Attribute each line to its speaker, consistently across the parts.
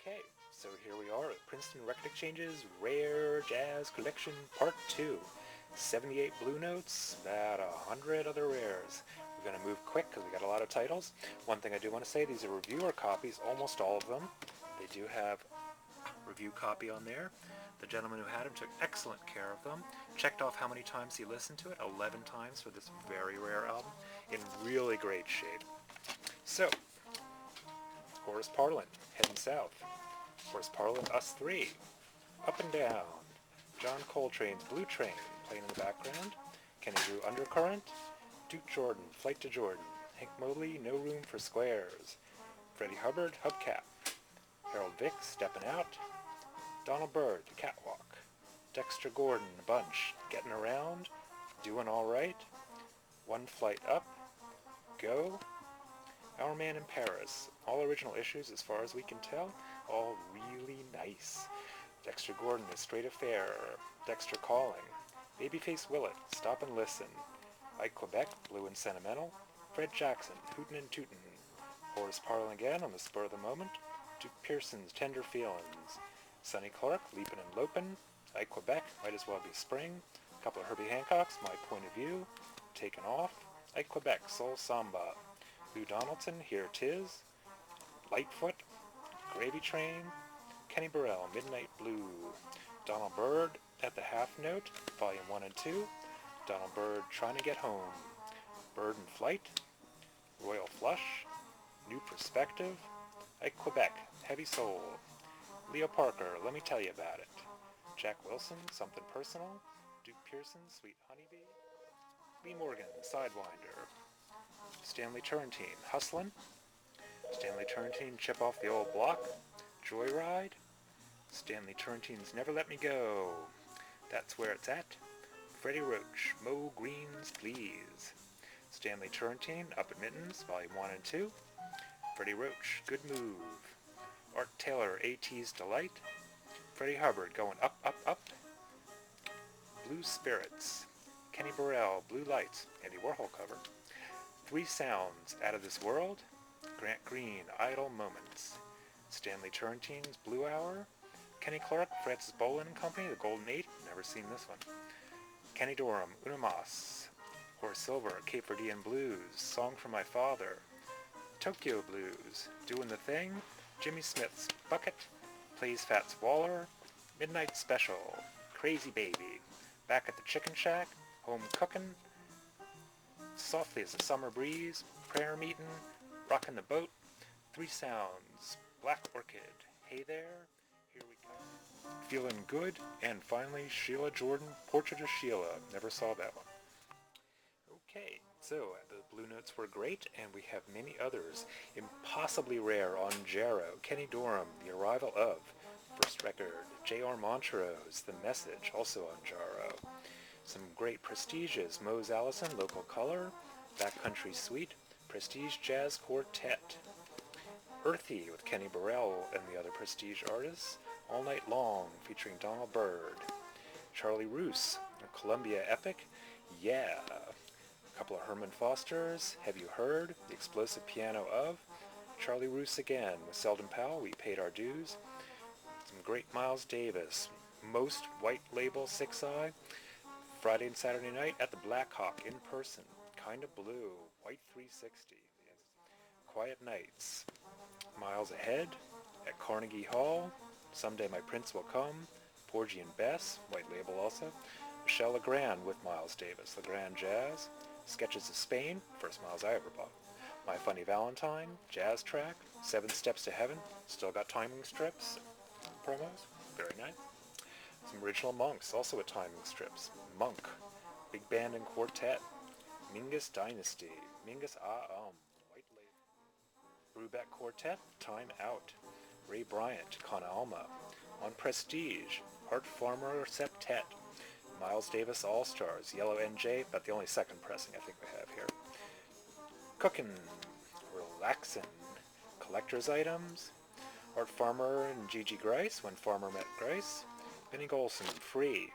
Speaker 1: Okay, so here we are at Princeton Record Exchange's Rare Jazz Collection Part 2. 78 blue notes, about 100 other rares. We're going to move quick because we got a lot of titles. One thing I do want to say, these are reviewer copies, almost all of them. They do have a review copy on there. The gentleman who had them took excellent care of them. Checked off how many times he listened to it, 11 times for this very rare album, in really great shape. So, Horace Parlin, Heading South. Horace Parlin, Us Three. Up and Down. John Coltrane's Blue Train, playing in the background. Kenny Drew Undercurrent. Duke Jordan, Flight to Jordan. Hank Mobley, No Room for Squares. Freddie Hubbard, Hubcap. Harold Vick, Steppin' Out. Donald Byrd, The Catwalk. Dexter Gordon, A Bunch, Getting Around. Doing All Right. One Flight Up. Go. Our Man in Paris. All original issues as far as we can tell. All really nice. Dexter Gordon, A Straight Affair. Dexter Calling. Babyface Willet, Stop and Listen. Ike Quebec, Blue and Sentimental. Fred Jackson, Hootin' and Tootin'. Horace Parlin again on the spur of the moment. Duke Pearson's Tender Feelins. Sonny Clark, Leapin' and Lopin'. Ike Quebec, Might as Well Be Spring. A couple of Herbie Hancocks, My Point of View. Taken Off. Ike Quebec, Soul Samba. Lou Donaldson, Here 'Tis. Lightfoot, Gravy Train. Kenny Burrell, Midnight Blue. Donald Byrd, At the Half Note, Volume 1 and 2. Donald Byrd, Trying to Get Home. Bird in Flight. Royal Flush. New Perspective. Ike Quebec, Heavy Soul. Leo Parker, Let Me Tell You About It. Jack Wilson, Something Personal. Duke Pearson, Sweet Honeybee. Lee Morgan, Sidewinder. Stanley Turrentine, Hustlin'. Stanley Turrentine, Chip Off the Old Block. Joyride. Stanley Turrentine's Never Let Me Go. That's Where It's At. Freddie Roach, Mo Green's Please. Stanley Turrentine, Up at Mittens, Volume 1 and 2. Freddie Roach, Good Move. Art Taylor, A.T.'s Delight. Freddie Hubbard, Going Up, Up, Up. Blue Spirits. Kenny Burrell, Blue Lights, Andy Warhol cover. Three Sounds, Out of This World. Grant Green, Idle Moments. Stanley Turrentine's Blue Hour. Kenny Clark, Francis Boland and Company, The Golden Eight. Never seen this one. Kenny Dorham, Una Mas. Horace Silver, Cape Verdean Blues. Song for My Father. Tokyo Blues. Doing the Thing. Jimmy Smith's Bucket. Plays Fats Waller. Midnight Special. Crazy Baby. Back at the Chicken Shack. Home Cookin'. Softly as a Summer Breeze. Prayer Meetin'. Rockin' the Boat. Three Sounds. Black Orchid. Hey There. Here We Come. Feelin' Good. And finally, Sheila Jordan, Portrait of Sheila. Never saw that one. Okay, so the blue notes were great, and we have many others. Impossibly rare on Jaro. Kenny Dorham, The Arrival of. First record. J.R. Montrose, The Message, also on Jaro. Some great prestiges. Mose Allison, Local Color. Backcountry Suite. Prestige Jazz Quartet. Earthy with Kenny Burrell and the other prestige artists. All Night Long featuring Donald Byrd. Charlie Roos, a Columbia Epic. Yeah. A couple of Herman Fosters. Have You Heard? The Explosive Piano of. Charlie Roos again with Selden Powell, We Paid Our Dues. Some great Miles Davis. Most White Label 6i. Friday and Saturday night at the Black Hawk in person. Kinda Blue. White 360. Yes. Quiet Nights. Miles Ahead at Carnegie Hall. Someday My Prince Will Come. Porgy and Bess. White Label also. Michelle Legrand with Miles Davis. Legrand Jazz. Sketches of Spain. First Miles I ever bought. My Funny Valentine. Jazz Track. 7 Steps to Heaven. Still got timing strips. Promos. Very nice. Some original Monks, also with timing strips. Monk, Big Band and Quartet. Mingus Dynasty, Mingus White Label. Brubeck Quartet, Time Out. Ray Bryant, Con Alma. On Prestige, Art Farmer Septet. Miles Davis All-Stars, Yellow NJ, about the only second pressing I think we have here. Cookin', Relaxin', Collector's Items. Art Farmer and Gigi Grice, When Farmer Met Grice. Benny Golson, Free.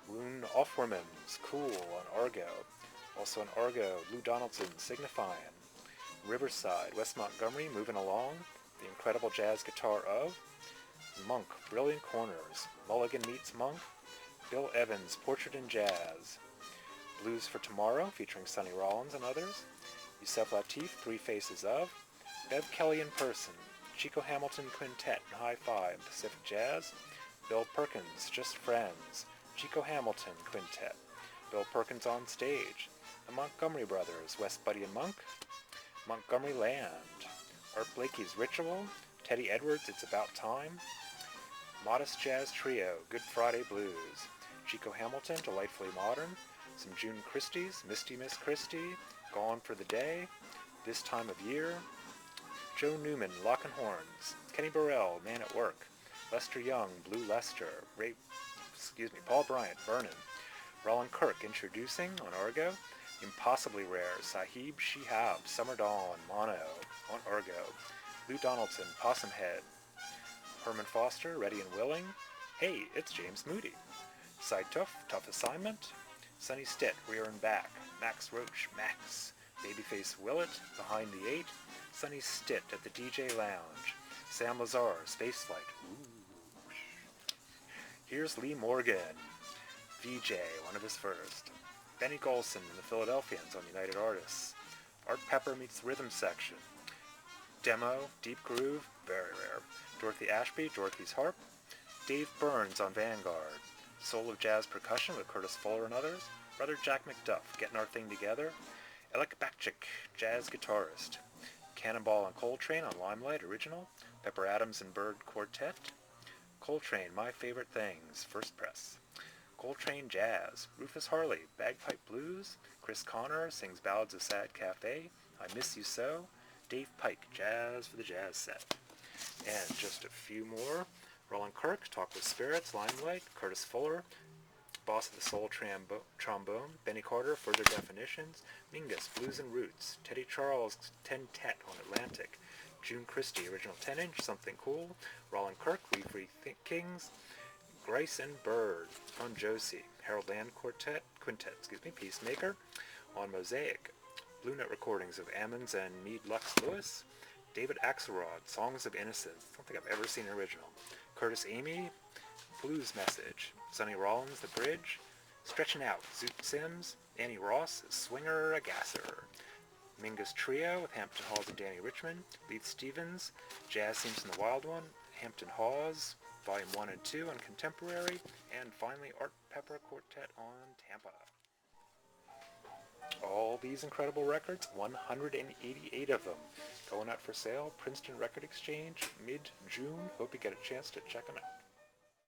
Speaker 1: Rune Offwerman's Cool on Argo. Also on Argo, Lou Donaldson, Signifyin'. Riverside, West Montgomery, Moving Along. the incredible jazz guitar of Monk, Brilliant Corners, Mulligan Meets Monk, Bill Evans, Portrait in Jazz, Blues for Tomorrow, featuring Sonny Rollins and others, Yusef Lateef, Three Faces of, Bev Kelly and Pearson, Chico Hamilton Quintet and High Five, Pacific Jazz, Bill Perkins, Just Friends, Chico Hamilton Quintet, Bill Perkins on Stage, the Montgomery Brothers, West Buddy and Monk, Montgomery Land, Art Blakey's Ritual, Teddy Edwards' It's About Time, Modest Jazz Trio, Good Friday Blues, Chico Hamilton, Delightfully Modern, some June Christie's, Misty Miss Christie, Gone for the Day, This Time of Year, Joe Newman, Lock and Horns, Kenny Burrell, Man at Work, Lester Young, Blue Lester, Paul Bryant, Vernon, Roland Kirk, Introducing on Argo, Impossibly Rare, Sahib, Shihab, Summer Dawn, Mono on Argo, Lou Donaldson, Possum Head, Herman Foster, Ready and Willing, Hey, it's James Moody, Cy Tuff, Tough Assignment, Sonny Stitt, Rear and Back, Max Roach, Max, Babyface Willett, Behind the Eight, Sonny Stitt at the DJ Lounge, Sam Lazar, Spaceflight, ooh. Here's Lee Morgan, VJ, one of his first, Benny Golson and the Philadelphians on United Artists, Art Pepper meets the Rhythm Section, Demo, Deep Groove, very rare, Dorothy Ashby, Dorothy's Harp, Dave Burns on Vanguard, Soul of Jazz Percussion with Curtis Fuller and others, Brother Jack McDuff, Getting Our Thing Together, Alec Bakchik, Jazz Guitarist, Cannonball and Coltrane on Limelight Original, Pepper Adams and Bird Quartet, Coltrane, My Favorite Things, First Press, Coltrane Jazz, Rufus Harley, Bagpipe Blues, Chris Connor sings Ballads of Sad Cafe, I Miss You So, Dave Pike, Jazz for the Jazz Set. And just a few more, Roland Kirk, Talk with Spirits, Limelight, Curtis Fuller, Boss of the Soul Trombone, Benny Carter, Further Definitions, Mingus, Blues and Roots, Teddy Charles, 10-Tet on Atlantic, June Christie, Original 10-Inch, Something Cool, Roland Kirk, We Free Kings, Grice and Bird on Josie, Harold Land Quintet, Peacemaker on Mosaic, Blue Note recordings of Ammons and Mead Lux Lewis, David Axelrod, Songs of Innocence, I don't think I've ever seen an original, Curtis Amy, Blues Message, Sonny Rollins, The Bridge, Stretchin' Out, Zoot Sims, Annie Ross, Swinger a Gasser, Mingus Trio with Hampton Hawes and Danny Richmond, Leith Stevens, Jazz Seems in the Wild One, Hampton Hawes, Volume 1 and 2 on Contemporary, and finally Art Pepper Quartet on Tampa. All these incredible records, 188 of them, going out for sale, Princeton Record Exchange, mid-June. Hope you get a chance to check them out.